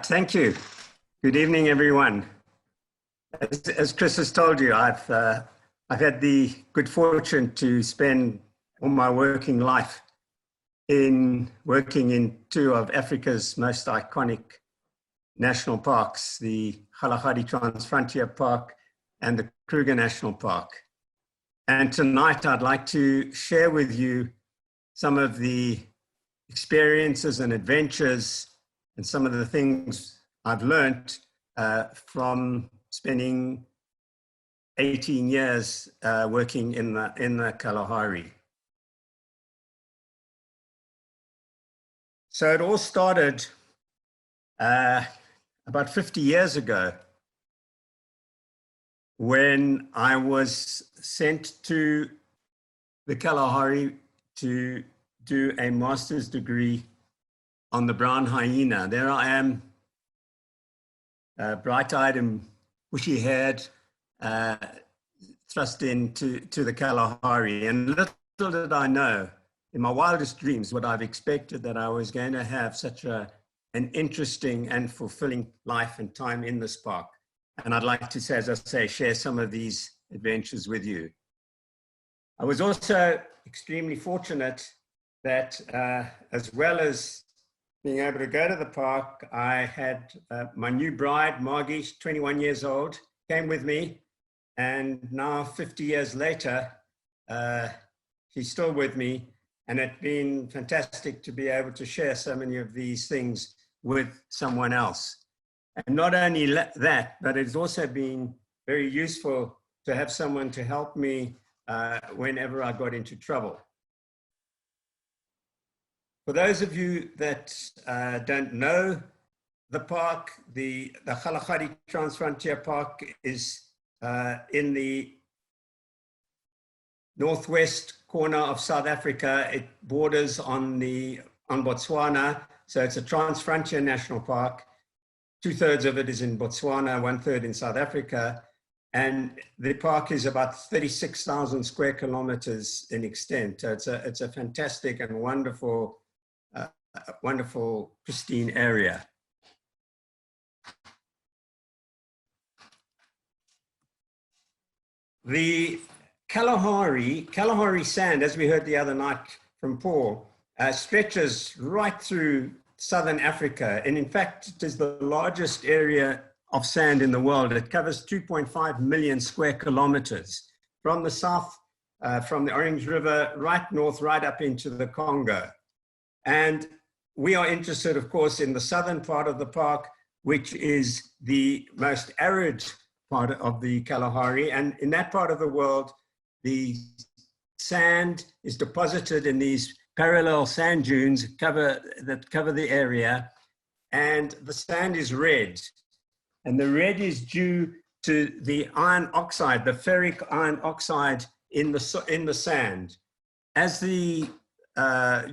thank you. Good evening, everyone. As Chris has told you, I've had the good fortune to spend all my working life working in two of Africa's most iconic national parks, the Kalahari Transfrontier Park and the Kruger National Park. And tonight I'd like to share with you some of the experiences and adventures and some of the things I've learned from spending 18 years working in the Kalahari. So it all started about 50 years ago when I was sent to the Kalahari to do a master's degree on the brown hyena. There I am, bright-eyed and bushy-haired, thrust into the Kalahari. And little did I know, in my wildest dreams, what I've expected, that I was going to have such an interesting and fulfilling life and time in this park. And I'd like to, as I say, share some of these adventures with you. I was also extremely fortunate that as well as being able to go to the park, I had my new bride, Margie, 21 years old, came with me. And now 50 years later, she's still with me. And it's been fantastic to be able to share so many of these things with someone else. And not only that, but it's also been very useful to have someone to help me whenever I got into trouble. For those of you that don't know the park, the Kalahari Transfrontier Park is in the northwest corner of South Africa. It borders on Botswana, so it's a transfrontier national park. 2/3 of it is in Botswana, 1/3 in South Africa. And the park is about 36,000 square kilometers in extent. So it's a fantastic and wonderful, pristine area. The Kalahari sand, as we heard the other night from Paul, stretches right through southern Africa. And in fact, it is the largest area of sand in the world. It covers 2.5 million square kilometers from the south, from the Orange River, right north, right up into the Congo. And we are interested, of course, in the southern part of the park, which is the most arid part of the Kalahari. And in that part of the world, the sand is deposited in these parallel sand dunes that cover the area, and the sand is red. And the red is due to the iron oxide, the ferric iron oxide in the sand. As you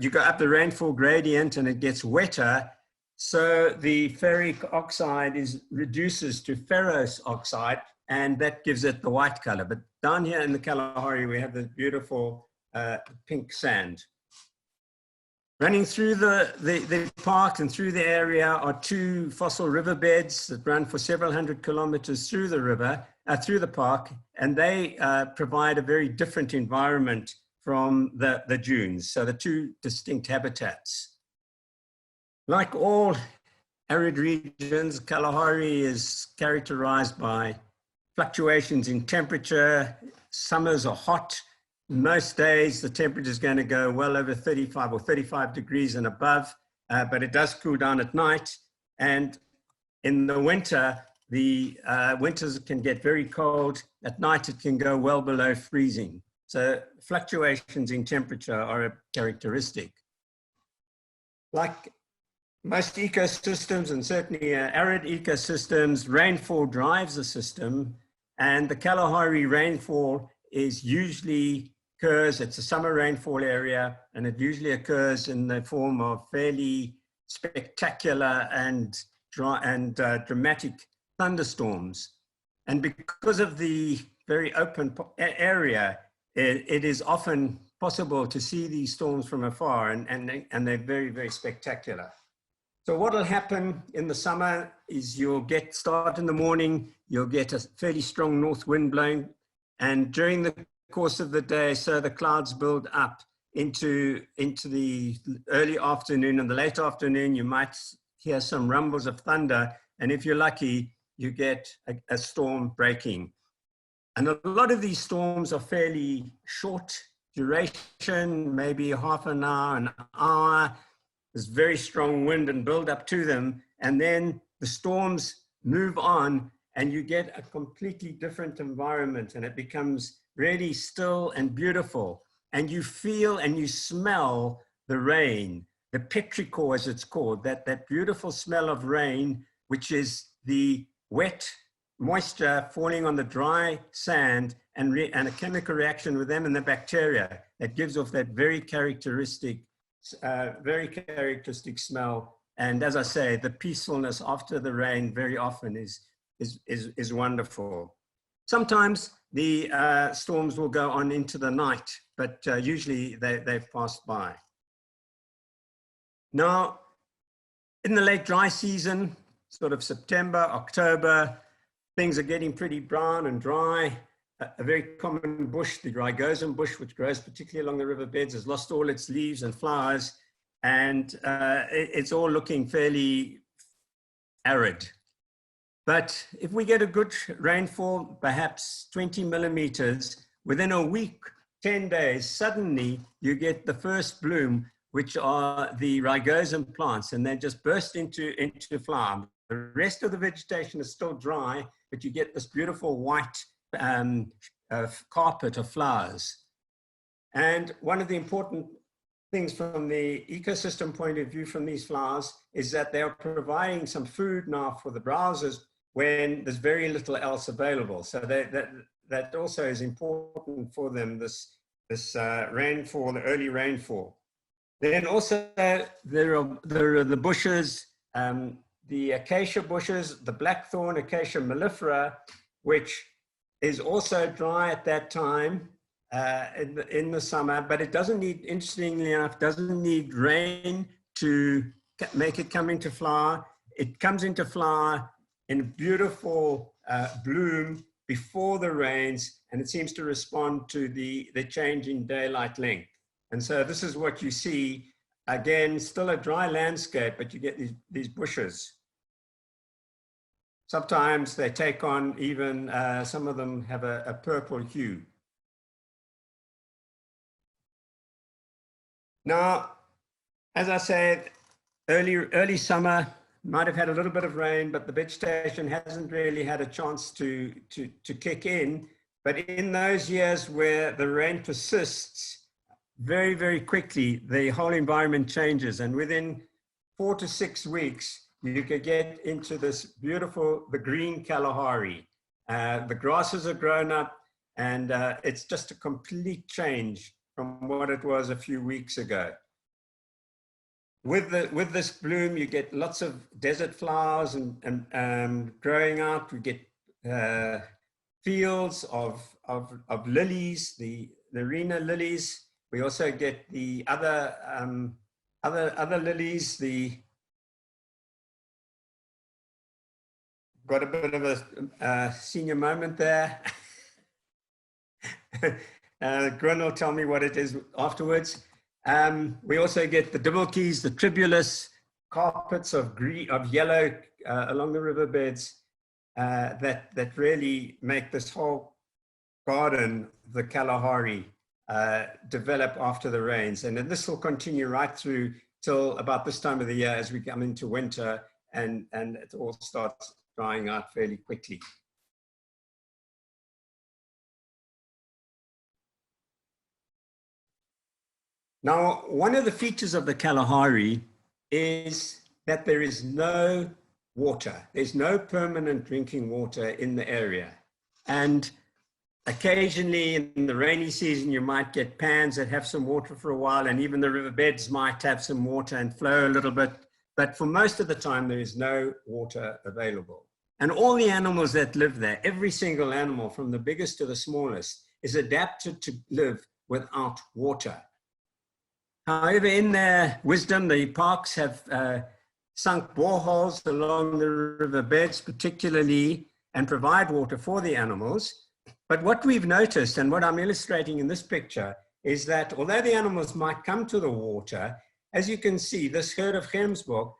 go up the rainfall gradient and it gets wetter, so the ferric oxide reduces to ferrous oxide, and that gives it the white color. But down here in the Kalahari, we have the beautiful pink sand. Running through the park and through the area are two fossil riverbeds that run for several hundred kilometers through the river, through the park, and they provide a very different environment from the dunes. So the two distinct habitats. Like all arid regions, Kalahari is characterized by fluctuations in temperature. Summers are hot. Most days, the temperature is going to go well over 35 or 35 degrees and above, but it does cool down at night. And in the winter, the winters can get very cold. At night, it can go well below freezing. So fluctuations in temperature are a characteristic. Like most ecosystems, and certainly arid ecosystems, rainfall drives the system. And the Kalahari rainfall it's a summer rainfall area, and it usually occurs in the form of fairly spectacular and dramatic thunderstorms. And because of the very open area, it is often possible to see these storms from afar, and they're very, very spectacular. So what will happen in the summer is you'll start in the morning, you'll get a fairly strong north wind blowing, and during the course of the day, so the clouds build up into the early afternoon and the late afternoon, you might hear some rumbles of thunder, and if you're lucky, you get a storm breaking. And a lot of these storms are fairly short duration, maybe half an hour, an hour. There's very strong wind and build up to them. And then the storms move on and you get a completely different environment and it becomes really still and beautiful. And you feel and you smell the rain, the petrichor as it's called, that beautiful smell of rain, which is the wet moisture falling on the dry sand and a chemical reaction with them and the bacteria that gives off that very characteristic smell. And as I say, the peacefulness after the rain very often is wonderful. Sometimes the storms will go on into the night, but usually they've passed by. Now, in the late dry season, sort of September, October, things are getting pretty brown and dry. A very common bush, the rygosum bush, which grows particularly along the riverbeds, has lost all its leaves and flowers, and it's all looking fairly arid. But if we get a good rainfall, perhaps 20 millimeters, within a week, 10 days, suddenly you get the first bloom, which are the rygosum plants, and they just burst into flower. The rest of the vegetation is still dry, but you get this beautiful white carpet of flowers. And one of the important things from the ecosystem point of view from these flowers is that they are providing some food now for the browsers when there's very little else available. So that also is important for them, this rainfall, the early rainfall. Then also there are the bushes, the acacia bushes, the blackthorn Acacia mellifera, which is also dry at that time in the summer, but it doesn't need, interestingly enough, doesn't need rain to make it come into flower. It comes into flower in a beautiful bloom before the rains, and it seems to respond to the change in daylight length. And so this is what you see. Again, still a dry landscape, but you get these bushes. Sometimes they take on even, some of them have a purple hue. Now, as I said, early summer, might have had a little bit of rain, but the vegetation hasn't really had a chance to kick in. But in those years where the rain persists, very, very quickly, the whole environment changes. And within 4 to 6 weeks, you could get into this beautiful, the green Kalahari. The grasses are grown up, and it's just a complete change from what it was a few weeks ago. With this bloom, you get lots of desert flowers and growing out. We get fields of lilies, the arena lilies. We also get the other lilies. Got a bit of a senior moment there. Grun will tell me what it is afterwards. We also get the dimmelkies, the tribulus, carpets of yellow along the riverbeds that really make this whole garden, the Kalahari, develop after the rains. And then this will continue right through till about this time of the year as we come into winter, and it all starts drying out fairly quickly. Now, one of the features of the Kalahari is that there is no water. There's no permanent drinking water in the area. And occasionally in the rainy season, you might get pans that have some water for a while, and even the riverbeds might have some water and flow a little bit. But for most of the time, there is no water available. And all the animals that live there, every single animal from the biggest to the smallest, is adapted to live without water. However, in their wisdom, the parks have sunk boreholes along the riverbeds, particularly, and provide water for the animals. But what we've noticed, and what I'm illustrating in this picture, is that although the animals might come to the water, as you can see, this herd of gemsbok,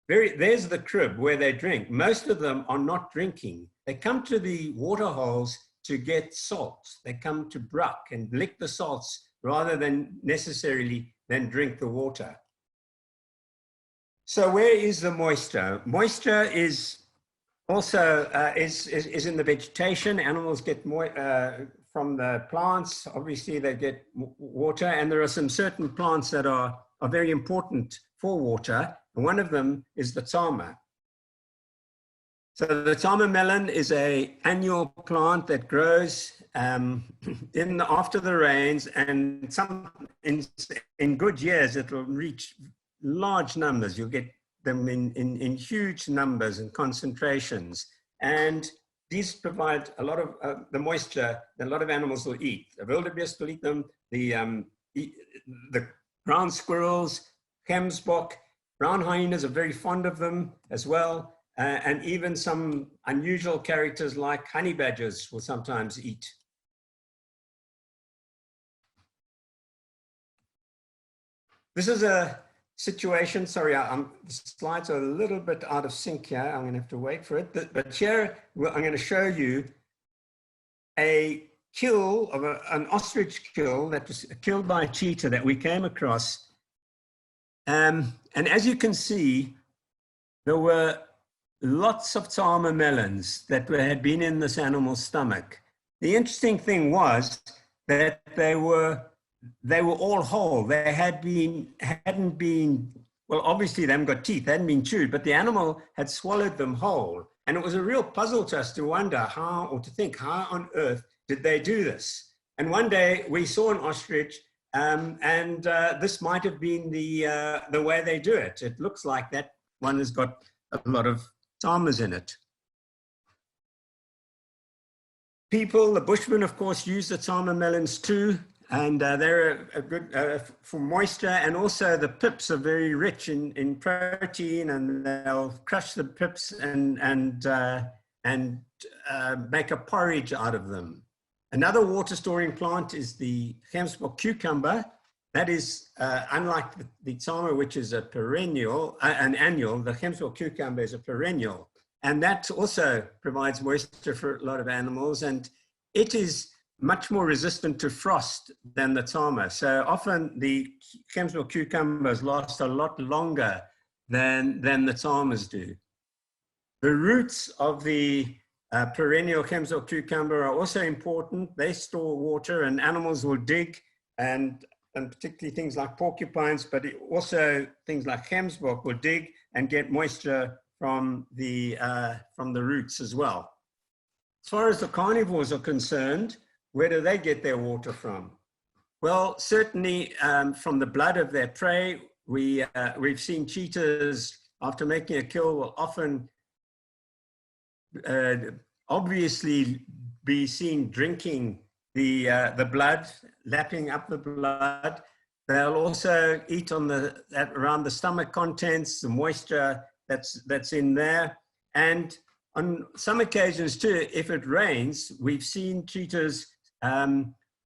there's the crib where they drink. Most of them are not drinking. They come to the water holes to get salt. They come to bruck and lick the salts rather than necessarily then drink the water. So where is the moisture? Moisture is also is in the vegetation. Animals get from the plants. Obviously, they get water, and there are some certain plants that are very important for water. And one of them is the tama. So the tama melon is an annual plant that grows after the rains, and in good years it will reach large numbers. You'll get them in huge numbers and concentrations. And these provide a lot of the moisture that a lot of animals will eat. The wildebeest will eat them, the ground squirrels, gemsbok, brown hyenas are very fond of them as well. And even some unusual characters like honey badgers will sometimes eat. This is a situation, sorry, the slides are a little bit out of sync here. I'm going to have to wait for it. But here, I'm going to show you a kill of an ostrich kill that was killed by a cheetah that we came across. And as you can see, there were lots of tama melons that had been in this animal's stomach. The interesting thing was that they were all whole. They hadn't been, well, obviously they haven't got teeth, they hadn't been chewed, but the animal had swallowed them whole. And it was a real puzzle to us to wonder how on earth did they do this? And one day we saw an ostrich, and this might have been the way they do it. It looks like that one has got a lot of tamas in it. People, the Bushmen, of course, use the tama melons too, and they're a good for moisture, and also the pips are very rich in protein, and they'll crush the pips and make a porridge out of them. Another water storing plant is the gemsbok cucumber. That is, unlike the tama, which is a perennial, an annual, the gemsbok cucumber is a perennial. And that also provides moisture for a lot of animals. And it is much more resistant to frost than the tama. So often the gemsbok cucumbers last a lot longer than the tamas do. The roots of the perennial gemsbok cucumber are also important. They store water, and animals will dig, and particularly things like porcupines, but also things like gemsbok will dig and get moisture from the roots as well. As far as the carnivores are concerned, where do they get their water from? Well, certainly from the blood of their prey. We've seen cheetahs, after making a kill, will often obviously be seen drinking the blood, lapping up the blood. They'll also eat on around the stomach contents, the moisture that's in there. And on some occasions too, if it rains, we've seen cheetahs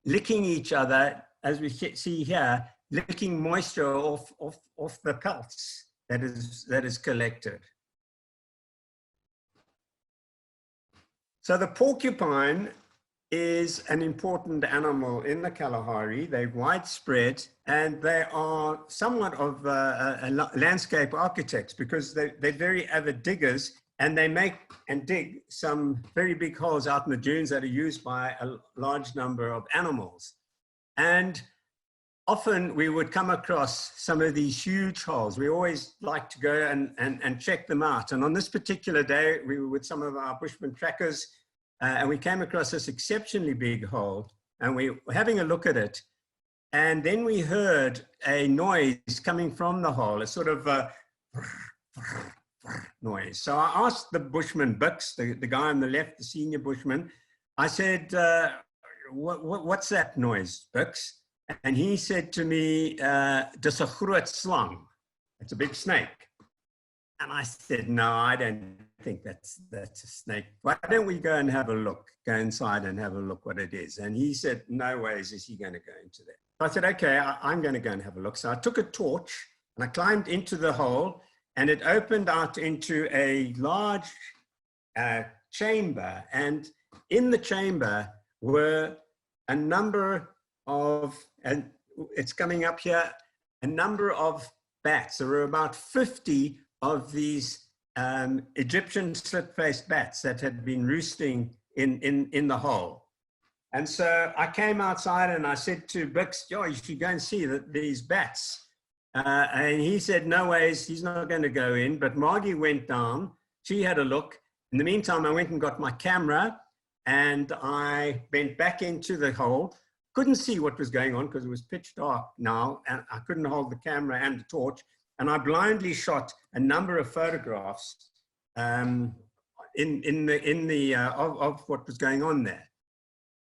licking each other, as we see here, licking moisture off the pelts that is collected. So the porcupine is an important animal in the Kalahari. They're widespread, and they are somewhat of landscape architects, because they're very avid diggers, and they make and dig some very big holes out in the dunes that are used by a large number of animals. And often we would come across some of these huge holes. We always like to go and check them out. And on this particular day, we were with some of our Bushman trackers, and we came across this exceptionally big hole, and we were having a look at it. And then we heard a noise coming from the hole, a sort of noise. So I asked the Bushman, Bix, the guy on the left, the senior Bushman, I said, what's that noise, Bix? And he said to me, "Dis 'n groot slang." It's a big snake. And I said, no, I don't think that's a snake. Why don't we go and have a look, go inside and have a look what it is? And he said, no ways is he going to go into there. I said, okay, I'm going to go and have a look. So I took a torch and I climbed into the hole, and it opened out into a large chamber. And in the chamber were a number of, and it's coming up here, a number of bats. There were about 50 of these Egyptian slit-faced bats that had been roosting in the hole. And so I came outside and I said to Bix, "Yo, you should go and see these bats." And he said, no ways, he's not going to go in. But Margie went down, she had a look. In the meantime, I went and got my camera and I went back into the hole. Couldn't see what was going on because it was pitch dark now, and I couldn't hold the camera and the torch. And I blindly shot a number of photographs of what was going on there.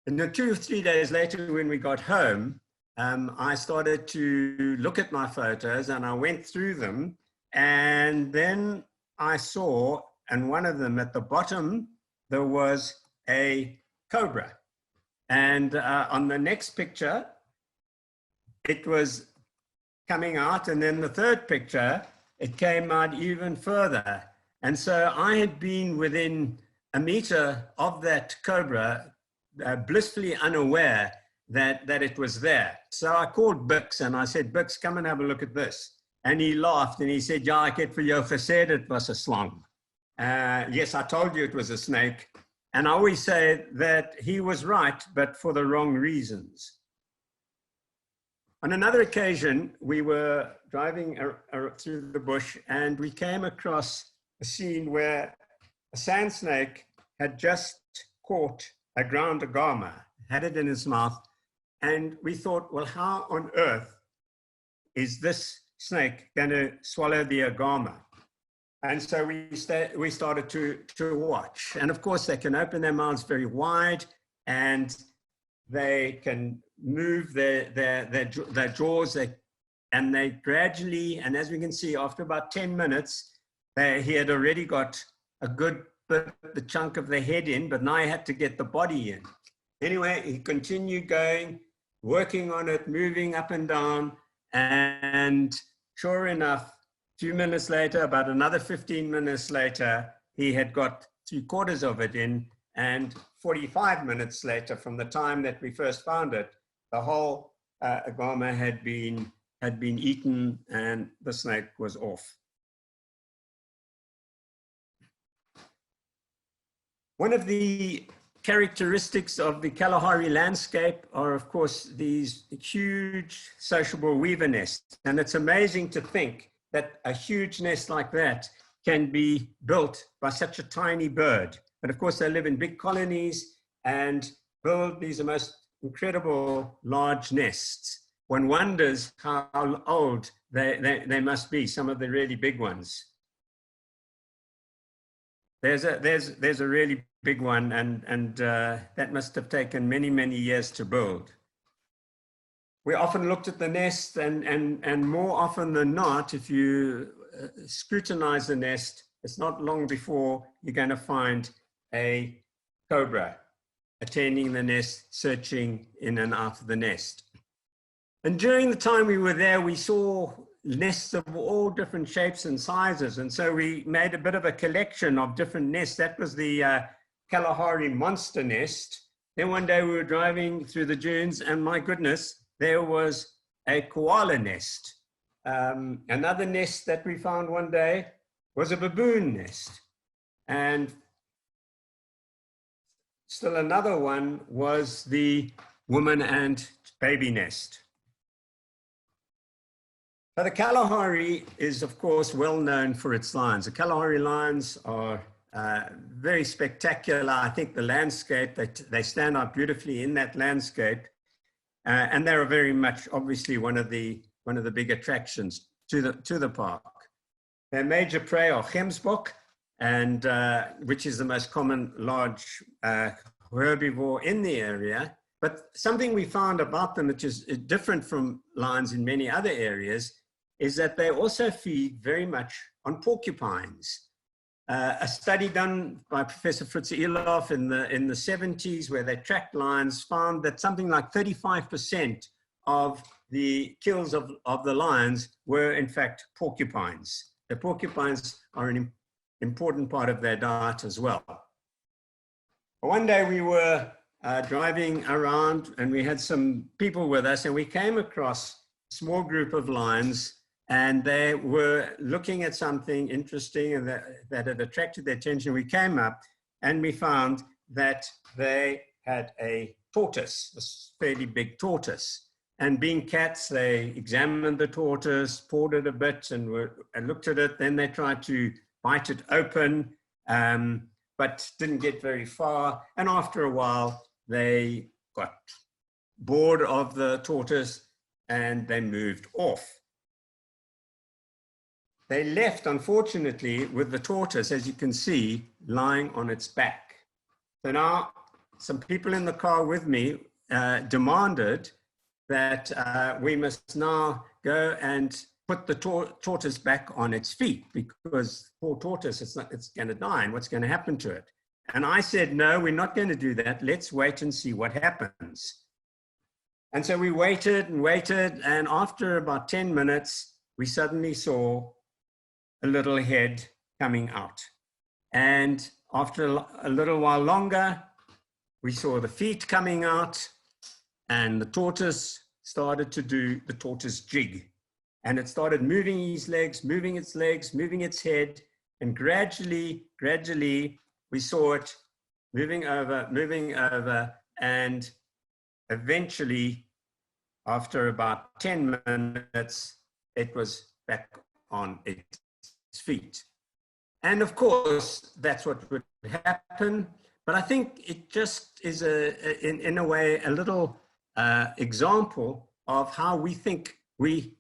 And then 2 or 3 days later, when we got home, I started to look at my photos and I went through them. And then I saw, and one of them at the bottom, there was a cobra. And on the next picture, it was coming out. And then the third picture, it came out even further. And so I had been within a meter of that cobra, blissfully unaware that it was there. So I called Bix and I said, "Bix, come and have a look at this." And he laughed and he said, "Ja, ek het vir jou gesê dit was 'n slang." Yes, I told you it was a snake. And I always say that he was right, but for the wrong reasons. On another occasion, we were driving through the bush and we came across a scene where a sand snake had just caught a ground agama, had it in his mouth. And we thought, well, how on earth is this snake going to swallow the agama? And so we started to watch. And of course, they can open their mouths very wide and they can move their jaws. And they gradually, and as we can see, after about 10 minutes, he had already got a good bit, the chunk of the head in, but now he had to get the body in. Anyway, he continued going, working on it, moving up and down. And sure enough, a few minutes later, about another 15 minutes later, he had got 3/4 of it in. And 45 minutes later, from the time that we first found it, the whole agama had been eaten and the snake was off. One of the characteristics of the Kalahari landscape are, of course, these huge sociable weaver nests. And it's amazing to think that a huge nest like that can be built by such a tiny bird. But of course, they live in big colonies and build these most incredible large nests. One wonders how old they must be, some of the really big ones. There's a really big one, and that must have taken many, many years to build. We often looked at the nest, and more often than not, if you scrutinize the nest, it's not long before you're going to find a cobra attending the nest, searching in and out of the nest. And during the time we were there, we saw nests of all different shapes and sizes. And so we made a bit of a collection of different nests. That was the Kalahari monster nest. Then one day we were driving through the dunes and my goodness, there was a koala nest. Another nest that we found one day was a baboon nest. And still another one was the woman and baby nest. So the Kalahari is, of course, well known for its lions. The Kalahari lions are very spectacular. I think the landscape, they stand out beautifully in that landscape. And they're very much, obviously, one of the big attractions to the park. Their major prey are gemsbok, and which is the most common large herbivore in the area. But something we found about them, which is different from lions in many other areas, is that they also feed very much on porcupines. A study done by Professor Fritz Elof in the 70s, where they tracked lions, found that something like 35% of the kills of the lions were in fact porcupines. The porcupines are an important part of their diet as well. One day we were driving around and we had some people with us, and we came across a small group of lions, and they were looking at something interesting and that had attracted their attention. We came up and we found that they had a tortoise, a fairly big tortoise. And being cats, they examined the tortoise, pawed it a bit and looked at it. Then they tried to bite it open, but didn't get very far. And after a while, they got bored of the tortoise and they moved off. They left, unfortunately, with the tortoise, as you can see, lying on its back. So now some people in the car with me demanded that we must now go and put the tortoise back on its feet, because poor tortoise, it's going to die, and what's going to happen to it? And I said, no, we're not going to do that. Let's wait and see what happens. And so we waited and waited, and after about 10 minutes, we suddenly saw a little head coming out. And after a little while longer, we saw the feet coming out, and the tortoise started to do the tortoise jig. And it started moving his legs, moving its head, and gradually, we saw it moving over, and eventually, after about 10 minutes, it was back on its feet. And of course, that's what would happen. But I think it just is, in a way, a little example of how we think we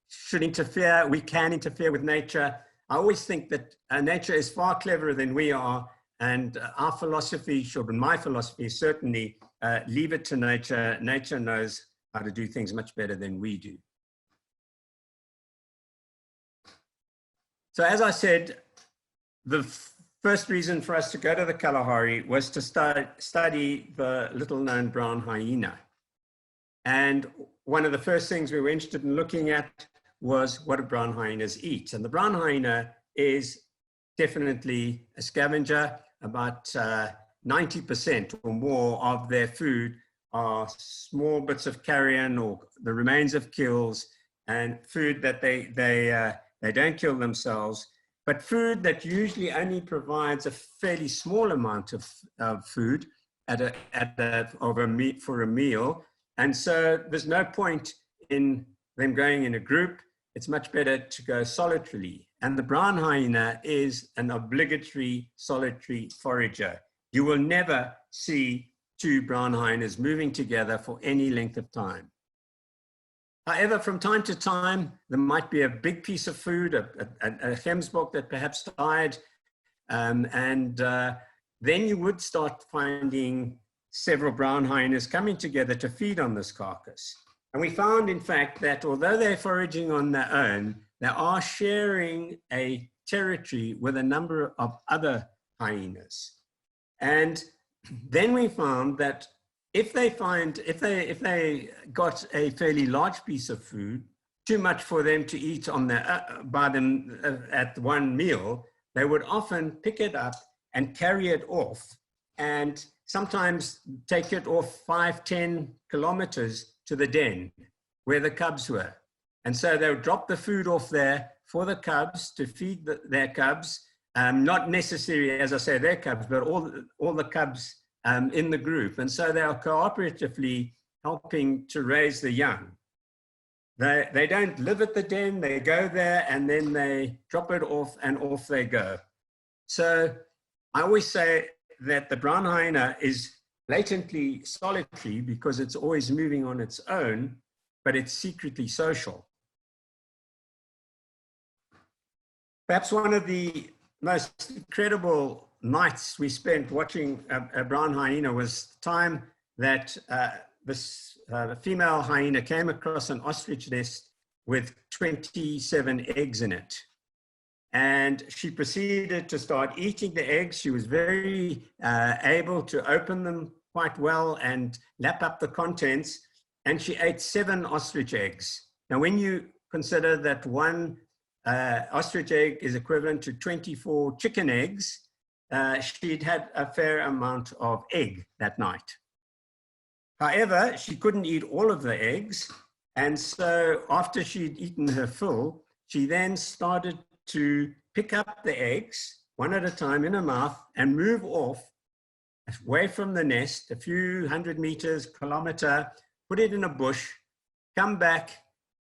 should interfere, we can interfere with nature. I always think that nature is far cleverer than we are, and our philosophy my philosophy is certainly leave it to nature. Nature knows how to do things much better than we do. So as I said, the first reason for us to go to the Kalahari was to study the little-known brown hyena. And one of the first things we were interested in looking at was what do brown hyenas eat? And the brown hyena is definitely a scavenger. About 90% or more of their food are small bits of carrion or the remains of kills, and food that they don't kill themselves, but food that usually only provides a fairly small amount of food for a meal. And so there's no point in them going in a group. It's much better to go solitarily. And the brown hyena is an obligatory solitary forager. You will never see two brown hyenas moving together for any length of time. However, from time to time, there might be a big piece of food, a gemsbok that perhaps died, and then you would start finding several brown hyenas coming together to feed on this carcass. And we found, in fact, that although they're foraging on their own, they are sharing a territory with a number of other hyenas. And then we found that if they got a fairly large piece of food, too much for them to eat on at one meal, they would often pick it up and carry it off, and sometimes take it off 5-10 kilometers to the den where the cubs were. And so they would drop the food off there for the cubs to feed their cubs, not necessarily, as I say, their cubs, but all the cubs in the group. And so they are cooperatively helping to raise the young. They don't live at the den, they go there and then they drop it off and off they go. So I always say that the brown hyena is latently solitary because it's always moving on its own, but it's secretly social. Perhaps one of the most incredible nights we spent watching a brown hyena was the time that the female hyena came across an ostrich nest with 27 eggs in it. And she proceeded to start eating the eggs. She was very able to open them quite well and lap up the contents. And she ate 7 ostrich eggs. Now, when you consider that one ostrich egg is equivalent to 24 chicken eggs, she'd had a fair amount of egg that night. However, she couldn't eat all of the eggs. And so after she'd eaten her fill, she then started to pick up the eggs one at a time in her mouth and move off away from the nest, a few 100 meters, kilometer, put it in a bush, come back,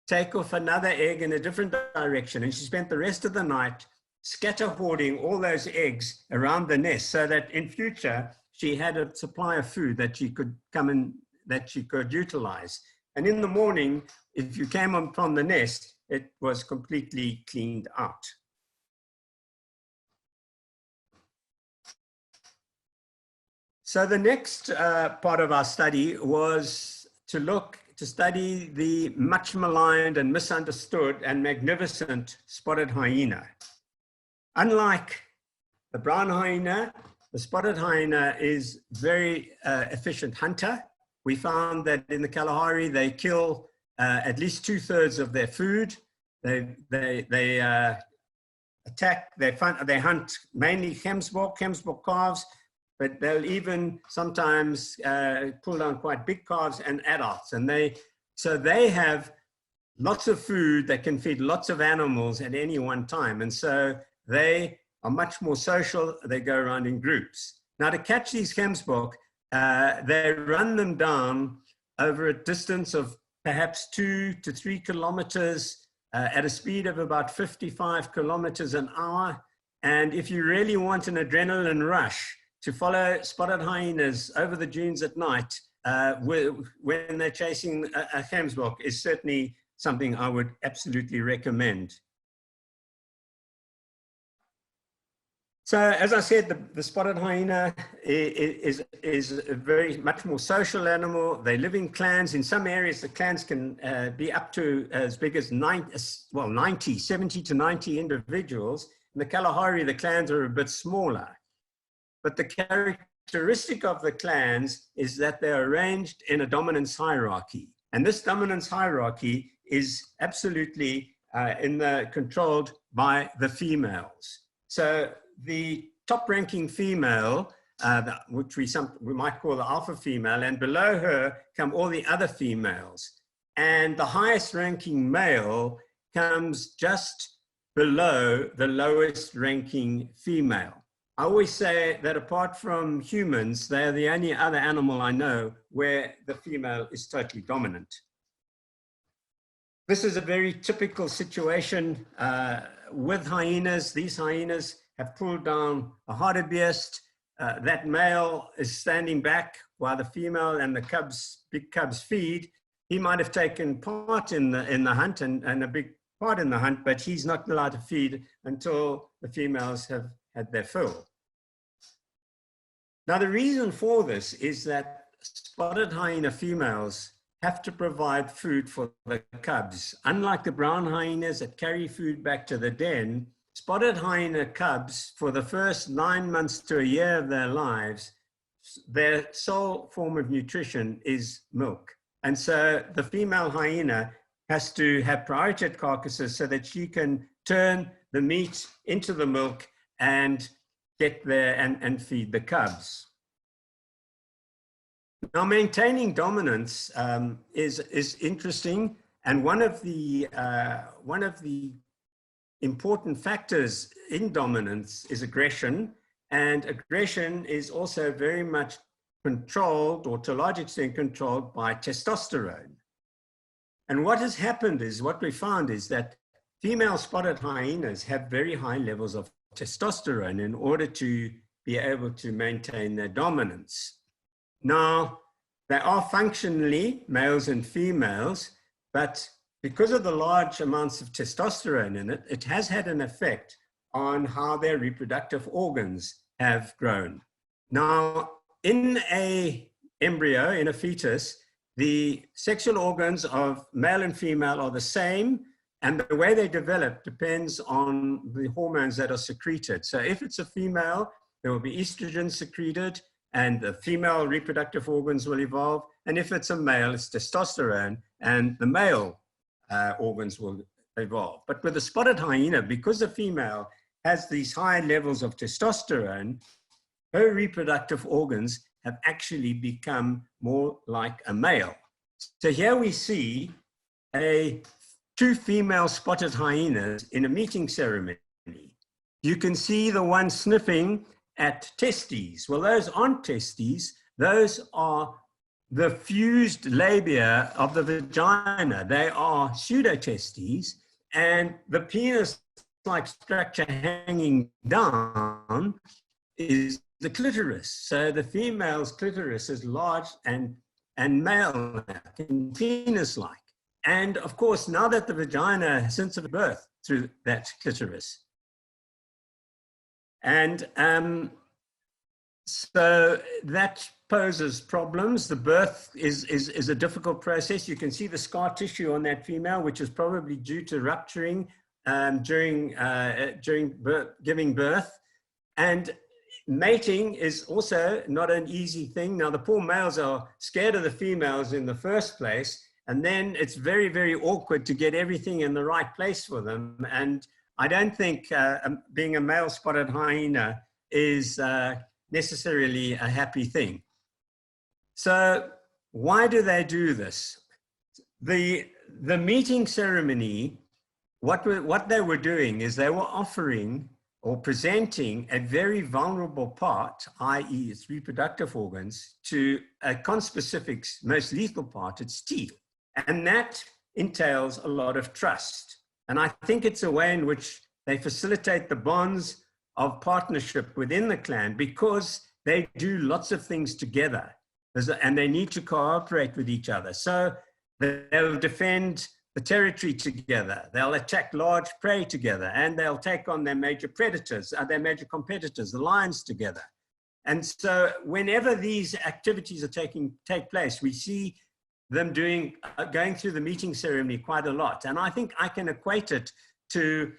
take off another egg in a different direction. And she spent the rest of the night scatter hoarding all those eggs around the nest so that in future she had a supply of food that she could come in, that she could utilize. And in the morning, if you came on from the nest, it was completely cleaned out. So the next part of our study was to study the much maligned and misunderstood and magnificent spotted hyena. Unlike the brown hyena, the spotted hyena is a very efficient hunter. We found that in the Kalahari, they kill at least 2/3 of their food. They attack, they hunt mainly gemsbok calves, but they'll even sometimes pull down quite big calves and adults. And so they have lots of food that can feed lots of animals at any one time. And so they are much more social. They go around in groups. Now, to catch these gemsbok, they run them down over a distance of perhaps 2 to 3 kilometers at a speed of about 55 kilometers an hour. And if you really want an adrenaline rush, to follow spotted hyenas over the dunes at night when they're chasing a gemsbok is certainly something I would absolutely recommend. So, as I said, the spotted hyena is a very much more social animal. They live in clans. In some areas, the clans can be up to as big as 70 to 90 individuals. In the Kalahari, the clans are a bit smaller. But the characteristic of the clans is that they're arranged in a dominance hierarchy. And this dominance hierarchy is absolutely controlled by the females. So the top-ranking female, which we might call the alpha female, and below her come all the other females. And the highest-ranking male comes just below the lowest-ranking female. I always say that apart from humans, they're the only other animal I know where the female is totally dominant. This is a very typical situation with hyenas. These hyenas have pulled down a hartebeest. That male is standing back while the female and the big cubs feed. He might have taken part in the hunt and a big part in the hunt, but he's not allowed to feed until the females have had their fill. Now, the reason for this is that spotted hyena females have to provide food for the cubs. Unlike the brown hyenas that carry food back to the den, spotted hyena cubs, for the first 9 months to a year of their lives, their sole form of nutrition is milk. And so the female hyena has to have priority at carcasses so that she can turn the meat into the milk and get there and feed the cubs. Now, maintaining dominance is interesting, and one of the important factors in dominance is aggression, and aggression is also very much controlled, or to a large extent controlled, by testosterone. And what has happened is, what we found is that female spotted hyenas have very high levels of testosterone in order to be able to maintain their dominance. Now, they are functionally males and females, but because of the large amounts of testosterone in it, it has had an effect on how their reproductive organs have grown. Now, in an embryo, in a fetus, the sexual organs of male and female are the same, and the way they develop depends on the hormones that are secreted. So if it's a female, there will be estrogen secreted, and the female reproductive organs will evolve. And if it's a male, it's testosterone, and the male organs will evolve. But with the spotted hyena, because the female has these high levels of testosterone, her reproductive organs have actually become more like a male. So here we see two female spotted hyenas in a mating ceremony. You can see the one sniffing at testes. Well, those aren't testes. Those are the fused labia of the vagina. They are pseudotestes, and the penis-like structure hanging down is the clitoris. So the female's clitoris is large and male-like and penis-like. And of course, now that the vagina since of birth through that clitoris. And so that poses problems. The birth is a difficult process. You can see the scar tissue on that female, which is probably due to rupturing during giving birth. And mating is also not an easy thing. Now, the poor males are scared of the females in the first place, and then it's very, very awkward to get everything in the right place for them. And I don't think being a male spotted hyena is necessarily a happy thing. So why do they do this? The meeting ceremony, what they were doing is they were offering or presenting a very vulnerable part, i.e. its reproductive organs, to a conspecific's most lethal part, its teeth. And that entails a lot of trust. And I think it's a way in which they facilitate the bonds of partnership within the clan, because they do lots of things together and they need to cooperate with each other. So they'll defend the territory together, they'll attack large prey together, and they'll take on their major predators, their major competitors, the lions, together. And so whenever these activities take place, we see them going through the meeting ceremony quite a lot. And I think I can equate it to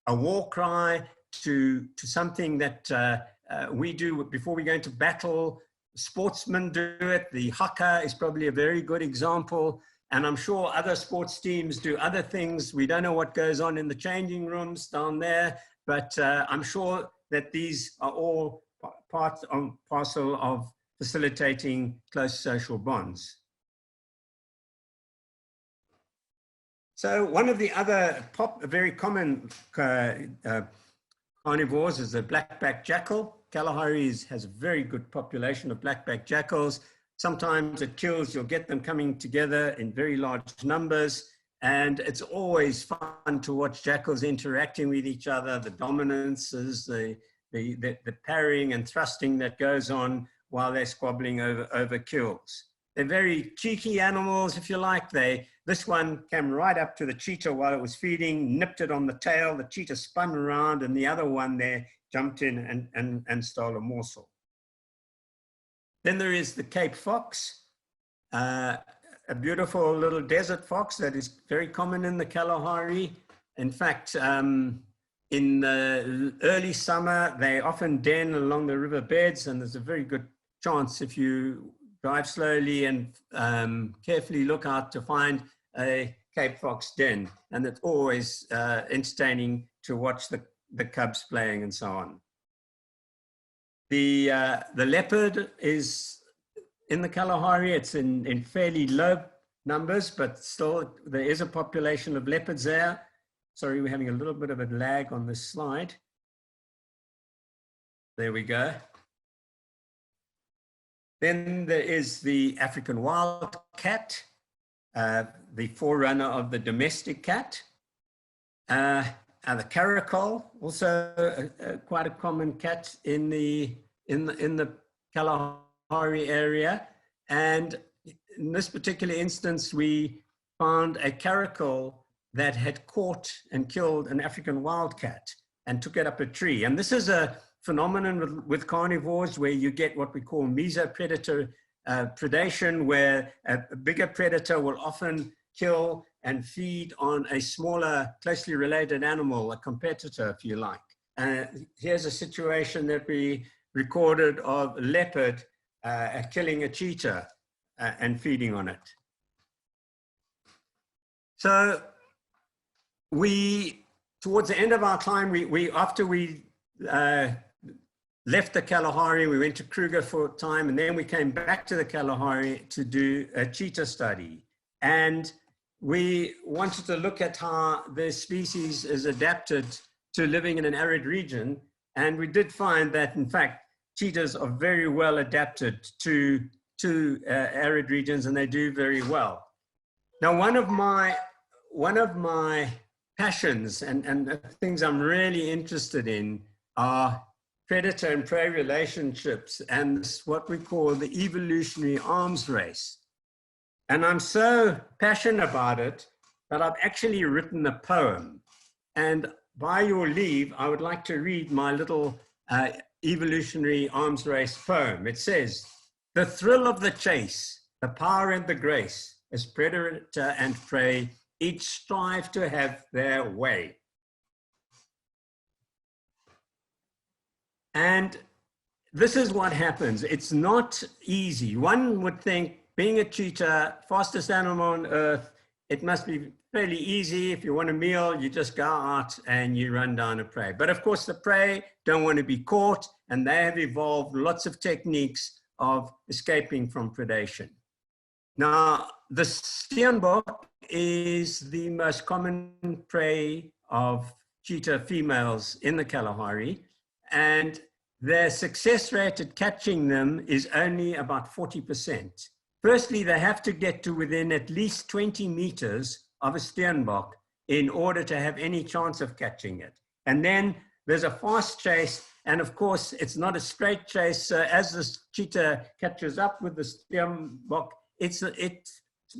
a war cry, to something that we do before we go into battle. Sportsmen do it. The haka is probably a very good example. And I'm sure other sports teams do other things. We don't know what goes on in the changing rooms down there, but I'm sure that these are all part and parcel of facilitating close social bonds. So one of the other very common carnivores is the black-backed jackal. Kalahari has a very good population of black-backed jackals. Sometimes it kills, you'll get them coming together in very large numbers. And it's always fun to watch jackals interacting with each other, the dominances, the parrying and thrusting that goes on while they're squabbling over kills. They're very cheeky animals, if you like. This one came right up to the cheetah while it was feeding, nipped it on the tail. The cheetah spun around, and the other one there jumped in and stole a morsel. Then there is the Cape fox, a beautiful little desert fox that is very common in the Kalahari. In fact, in the early summer, they often den along the river beds, and there's a very good chance if you drive slowly and carefully look out to find a Cape fox den. And it's always entertaining to watch the cubs playing and so on. The leopard is in the Kalahari. It's in fairly low numbers, but still there is a population of leopards there. Sorry, we're having a little bit of a lag on this slide. There we go. Then there is the African wild cat, the forerunner of the domestic cat. The caracal, also quite a common cat in the Kalahari area. And in this particular instance, we found a caracal that had caught and killed an African wildcat and took it up a tree. And this is a phenomenon with carnivores where you get what we call mesopredator predation where a bigger predator will often kill and feed on a smaller, closely related animal, a competitor, if you like. Here's a situation that we recorded of a leopard killing a cheetah and feeding on it. So towards the end of our climb, after we left the Kalahari, we went to Kruger for a time, and then we came back to the Kalahari to do a cheetah study. And we wanted to look at how the species is adapted to living in an arid region. And we did find that, in fact, cheetahs are very well adapted to arid regions, and they do very well. Now, one of my passions and things I'm really interested in are predator and prey relationships and what we call the evolutionary arms race. And I'm so passionate about it that I've actually written a poem. And by your leave, I would like to read my little evolutionary arms race poem. It says, "The thrill of the chase, the power and the grace, as predator and prey, each strive to have their way." And this is what happens. It's not easy. One would think, being a cheetah, fastest animal on earth, it must be fairly easy. If you want a meal, you just go out and you run down a prey. But of course, the prey don't want to be caught, and they have evolved lots of techniques of escaping from predation. Now, the steenbok is the most common prey of cheetah females in the Kalahari, and their success rate at catching them is only about 40%. Firstly, they have to get to within at least 20 meters of a steenbok in order to have any chance of catching it. And then there's a fast chase, and of course, it's not a straight chase. So as the cheetah catches up with the steenbok, it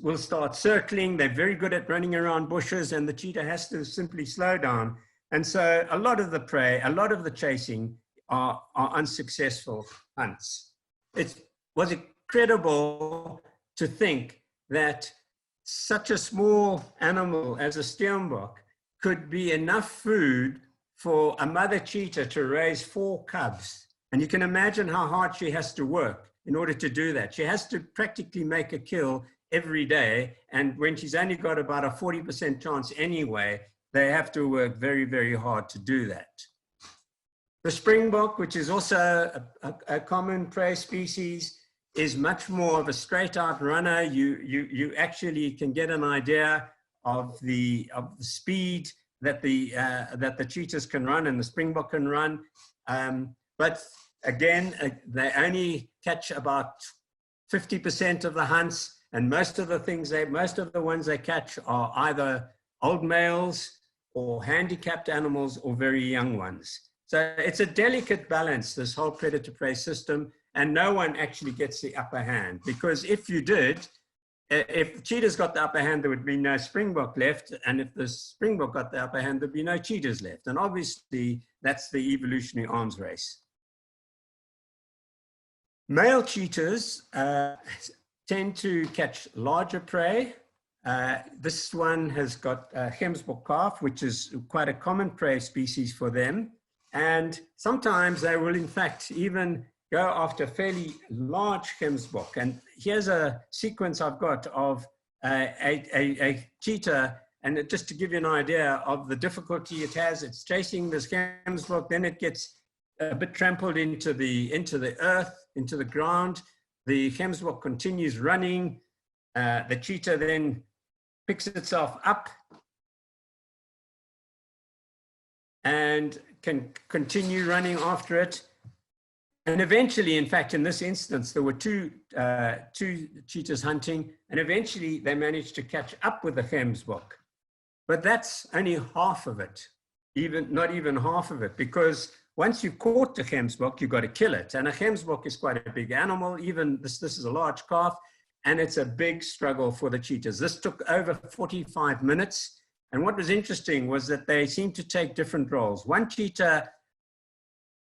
will start circling. They're very good at running around bushes, and the cheetah has to simply slow down. And so a lot of the prey, a lot of the chasing are unsuccessful hunts. It was incredible to think that such a small animal as a steenbok could be enough food for a mother cheetah to raise 4 cubs. And you can imagine how hard she has to work in order to do that. She has to practically make a kill every day. And when she's only got about a 40% chance anyway, they have to work very, very hard to do that. The springbok, which is also a common prey species, is much more of a straight out runner. You actually can get an idea of the speed that the cheetahs can run and the springbok can run. But again, they only catch about 50% of the hunts, and most of the ones they catch are either old males or handicapped animals or very young ones. So it's a delicate balance, this whole predator-prey system, and no one actually gets the upper hand, because if you did, if cheetahs got the upper hand, there would be no springbok left, and if the springbok got the upper hand, there'd be no cheetahs left. And obviously, that's the evolutionary arms race. Male cheetahs tend to catch larger prey. This one has got a gemsbok calf, which is quite a common prey species for them. And sometimes they will, in fact, even go after fairly large gemsbok. And here's a sequence I've got of a cheetah, and just to give you an idea of the difficulty it has, it's chasing this gemsbok, then it gets a bit trampled into the earth, into the ground. The gemsbok continues running. The cheetah then picks itself up and can continue running after it. And eventually, in fact, in this instance, there were two cheetahs hunting, and eventually they managed to catch up with the gemsbok. But that's only half of it, not even half of it, because once you've caught the gemsbok, you've got to kill it. And a gemsbok is quite a big animal. Even this is a large calf, and it's a big struggle for the cheetahs. This took over 45 minutes. And what was interesting was that they seemed to take different roles. One cheetah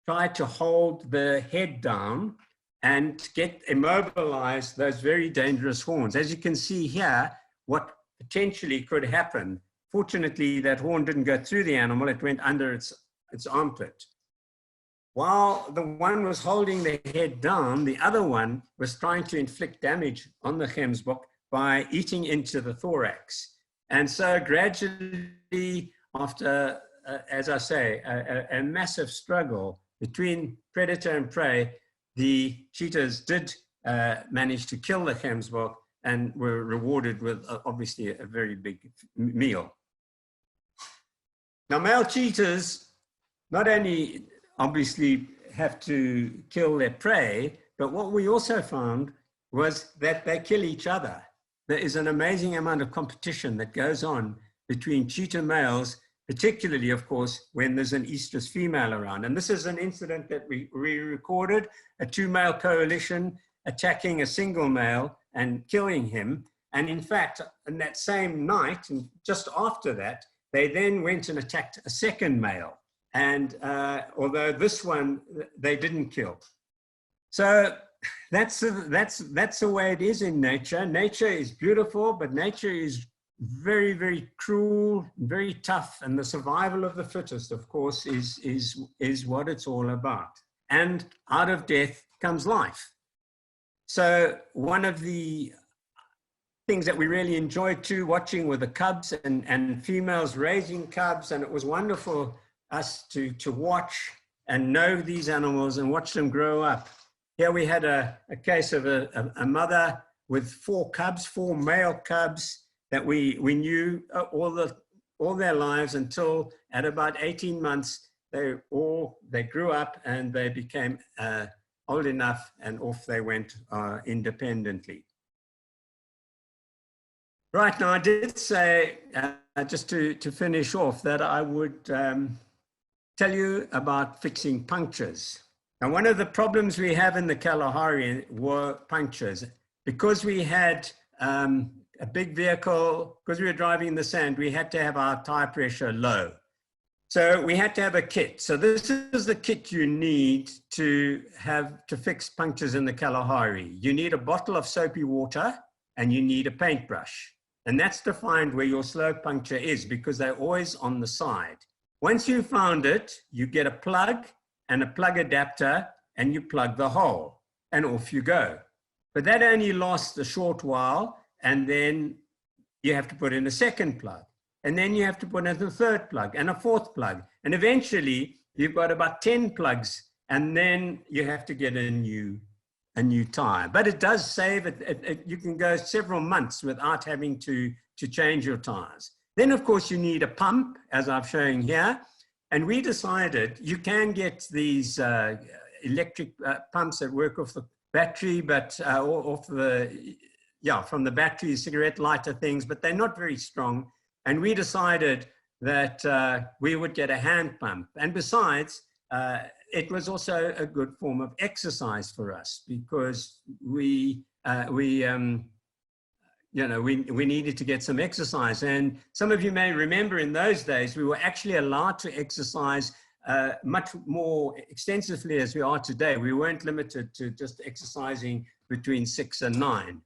tried to hold the head down and immobilize those very dangerous horns. As you can see here, what potentially could happen. Fortunately, that horn didn't go through the animal, it went under its armpit. While the one was holding the head down, the other one was trying to inflict damage on the gemsbok by eating into the thorax. And so gradually, after, as I say, a massive struggle between predator and prey, the cheetahs did manage to kill the gemsbok and were rewarded with obviously a very big meal. Now, male cheetahs not only obviously have to kill their prey, but what we also found was that they kill each other. There is an amazing amount of competition that goes on between cheetah males, particularly, of course, when there's an estrus female around. And this is an incident that we recorded, a two-male coalition attacking a single male and killing him. And in fact, in that same night, and just after that, they then went and attacked a second male. And although this one, they didn't kill. So that's the way it is in nature. Nature is beautiful, but nature is very, very cruel, very tough. And the survival of the fittest, of course, is what it's all about. And out of death comes life. So one of the things that we really enjoyed too, watching with the cubs and females raising cubs, and it was wonderful us to watch and know these animals and watch them grow up. Here we had a case of a mother with 4 cubs, 4 male cubs that we knew all their lives until at about 18 months, they grew up and they became old enough and off they went independently. Right, now I did say, just to finish off, that I would tell you about fixing punctures. Now, one of the problems we have in the Kalahari were punctures. Because we had a big vehicle, because we were driving in the sand, we had to have our tire pressure low. So we had to have a kit. So this is the kit you need to fix punctures in the Kalahari. You need a bottle of soapy water and you need a paintbrush. And that's to find where your slow puncture is, because they're always on the side. Once you found it, you get a plug and a plug adapter and you plug the hole and off you go. But that only lasts a short while, and then you have to put in a second plug. And then you have to put in a third plug and a fourth plug. And eventually you've got about 10 plugs, and then you have to get a new tire. But it does save it. You can go several months without having to change your tires. Then, of course, you need a pump, as I'm showing here. And we decided you can get these electric pumps that work off the battery, but from the battery, cigarette lighter things, but they're not very strong. And we decided that we would get a hand pump. And besides, it was also a good form of exercise for us, because we needed to get some exercise. And some of you may remember in those days, we were actually allowed to exercise much more extensively as we are today. We weren't limited to just exercising between 6 and 9.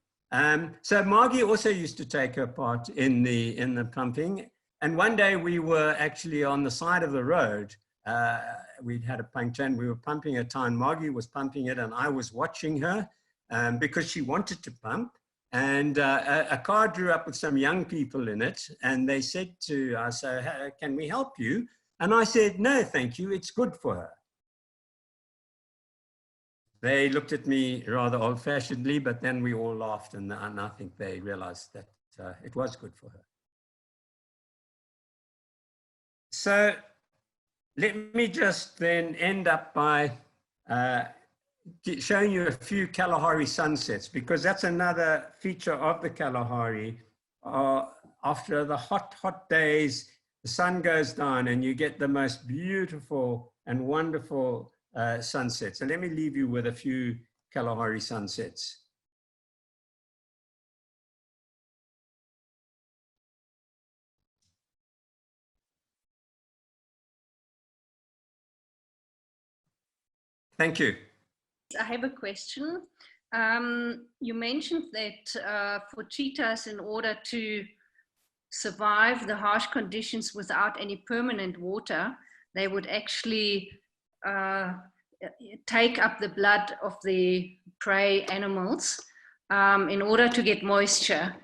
So Margie also used to take her part in the pumping. And one day we were actually on the side of the road. We'd had a puncture and we were pumping a tire. Margie was pumping it and I was watching her because she wanted to pump. And a car drew up with some young people in it, and they said to us, can we help you? And I said, no, thank you, it's good for her. They looked at me rather old-fashionedly, but then we all laughed, and I think they realized that it was good for her. So let me just then end up by showing you a few Kalahari sunsets, because that's another feature of the Kalahari. After the hot days, the sun goes down and you get the most beautiful and wonderful sunsets. So let me leave you with a few Kalahari sunsets. Thank you. I have a question. You mentioned that for cheetahs, in order to survive the harsh conditions without any permanent water, they would actually take up the blood of the prey animals in order to get moisture.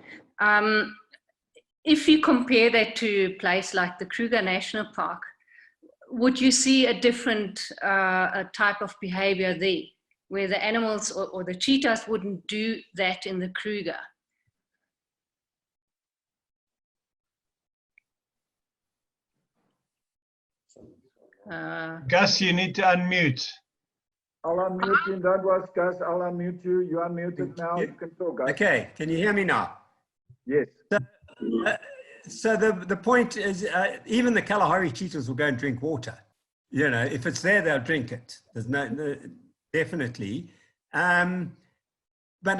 If you compare that to a place like the Kruger National Park, would you see a different type of behavior there, where the animals or the cheetahs wouldn't do that in the Kruger? Gus, you need to unmute. I'll unmute you. Don't worry, Gus. I'll unmute you. You unmuted now. You can talk, Gus. Okay, can you hear me now? Yes. So the point is, even the Kalahari cheetahs will go and drink water. You know, if it's there, they'll drink it. There's no definitely. But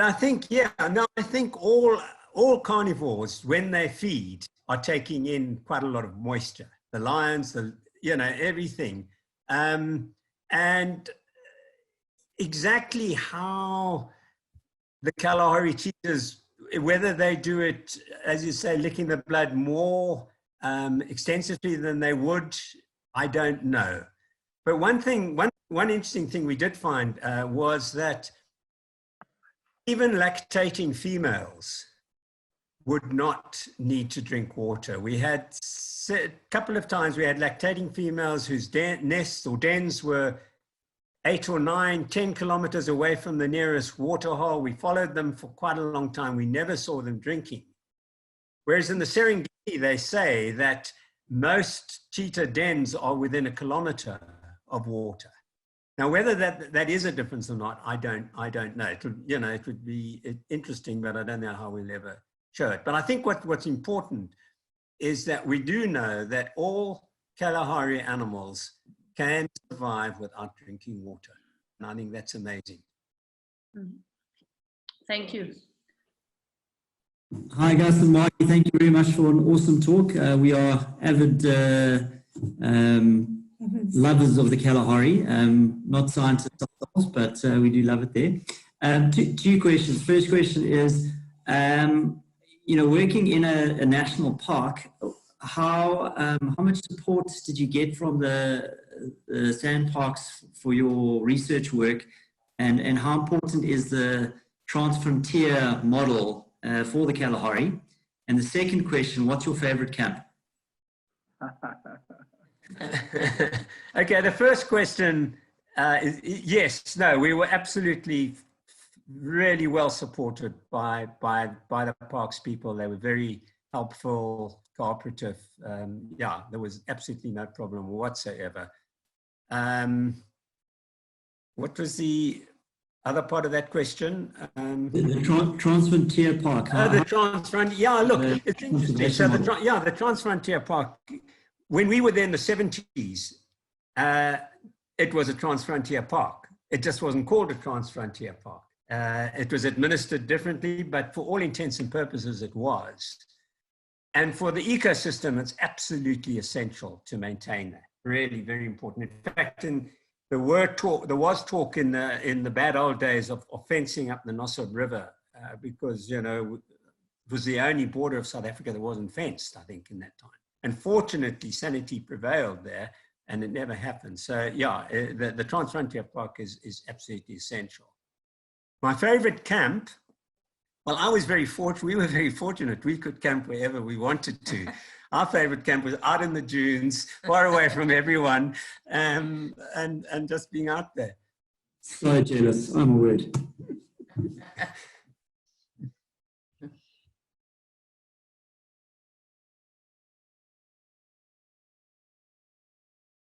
I think, yeah, no, I think all carnivores, when they feed, are taking in quite a lot of moisture. The lions, you know, everything. And exactly how the Kalahari cheetahs, whether they do it, as you say, licking the blood more extensively than they would, I don't know. But one interesting thing we did find was that even lactating females would not need to drink water. We had a couple of times we had lactating females whose nests or dens were 8 or 9, 10 kilometers away from the nearest water hole. We followed them for quite a long time. We never saw them drinking. Whereas in the Serengeti, they say that most cheetah dens are within 1 kilometer of water. Now, whether that is a difference or not, I don't know. It would, you know, it would be interesting, but I don't know how we'll ever show it. But I think what's important is that we do know that all Kalahari animals can survive without drinking water. And I think that's amazing. Thank you. Hi, Gus and Mark. Thank you very much for an awesome talk. We are avid lovers of the Kalahari, not scientists ourselves, but we do love it there. Two questions. First question is, you know, working in a national park, how much support did you get from the sand parks for your research work, and how important is the transfrontier model for the Kalahari? And the second question, what's your favorite camp? Okay, the first question is yes, no, we were absolutely really well supported by the parks people. They were very helpful, cooperative. Yeah, there was absolutely no problem whatsoever. What was the other part of that question? The Transfrontier Park. The Transfrontier, yeah, look, it's interesting. So the Transfrontier Park, when we were there in the 70s, it was a Transfrontier Park. It just wasn't called a Transfrontier Park. It was administered differently, but for all intents and purposes, it was. And for the ecosystem, it's absolutely essential to maintain that. Really, very important. In fact, there was talk in the bad old days of fencing up the Nossob River because, you know, it was the only border of South Africa that wasn't fenced, I think, in that time. And fortunately, sanity prevailed there, and it never happened. So, yeah, the Transfrontier Park is absolutely essential. My favorite camp, well, I was very fortunate. We were very fortunate. We could camp wherever we wanted to. Our favorite camp was out in the dunes, far away from everyone, and just being out there. So jealous, I'm a word.